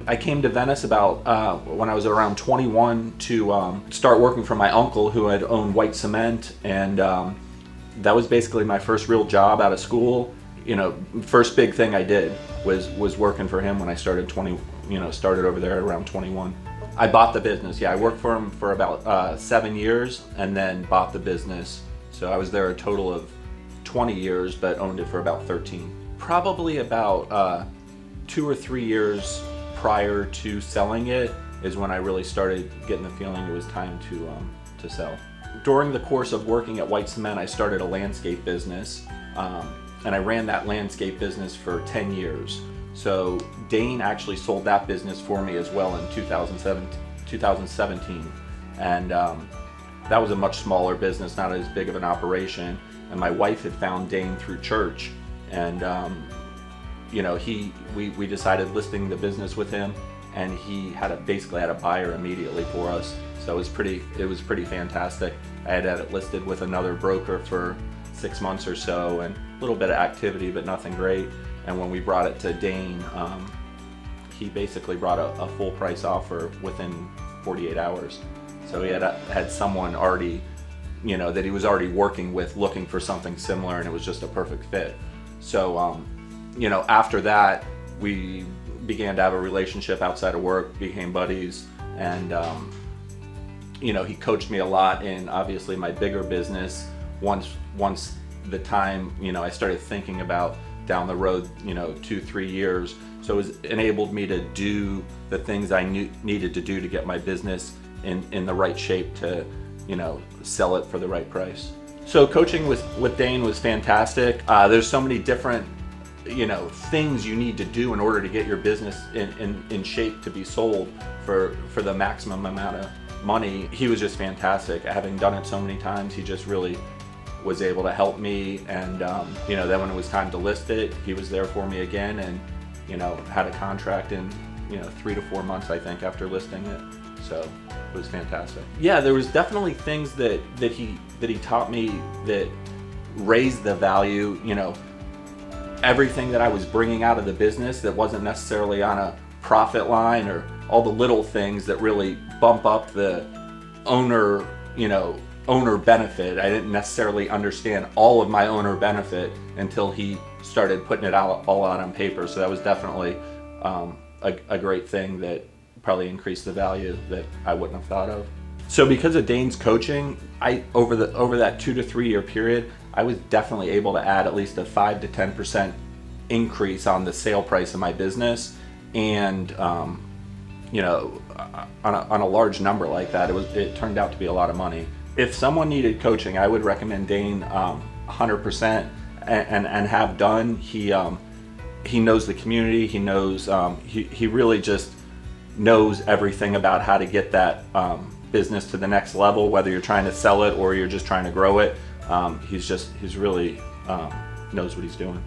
I came to Venice about when I was around 21 to start working for my uncle who had owned white cement, and that was basically my first real job out of school. First big thing I did was working for him when I started started over there around 21. I bought the business. Yeah, I worked for him for about 7 years and then bought the business. So I was there a total of 20 years, but owned it for about 13. Probably about 2 or 3 years prior to selling it is when I really started getting the feeling it was time to sell. During the course of working at White Cement, I started a landscape business, and I ran that landscape business for 10 years. So Dane actually sold that business for me as well in 2017, and that was a much smaller business, not as big of an operation. And my wife had found Dane through church, and we decided listing the business with him, and he basically had a buyer immediately for us. So it was pretty fantastic. I had it listed with another broker for 6 months or so, and a little bit of activity, but nothing great. And when we brought it to Dane, he basically brought a full price offer within 48 hours. So he had someone already, that he was already working with, looking for something similar, and it was just a perfect fit. So, after that, we began to have a relationship outside of work, became buddies, and he coached me a lot in obviously my bigger business. Once the time, I started thinking about down the road, 2-3 years. So it enabled me to do the things I needed to do to get my business in the right shape to, sell it for the right price. So coaching with Dane was fantastic. There's so many different, things you need to do in order to get your business in shape to be sold for the maximum amount of money. He was just fantastic. Having done it so many times, he just really was able to help me, and then when it was time to list it, he was there for me again, and had a contract in 3 to 4 months, I think, after listing it. So it was fantastic. Yeah, there was definitely things that he taught me that raised the value. Everything that I was bringing out of the business that wasn't necessarily on a profit line, or all the little things that really bump up the owner benefit. I didn't necessarily understand all of my owner benefit until he started putting it all out on paper. So that was definitely a great thing that probably increased the value that I wouldn't have thought of. So because of Dane's coaching, over that 2 to 3 year period, I was definitely able to add at least a 5 to 10% increase on the sale price of my business, and on a large number like that, it turned out to be a lot of money. If someone needed coaching, I would recommend Dane 100%, and have done. He knows the community. He knows he really just knows everything about how to get that business to the next level, whether you're trying to sell it or you're just trying to grow it. He's really knows what he's doing.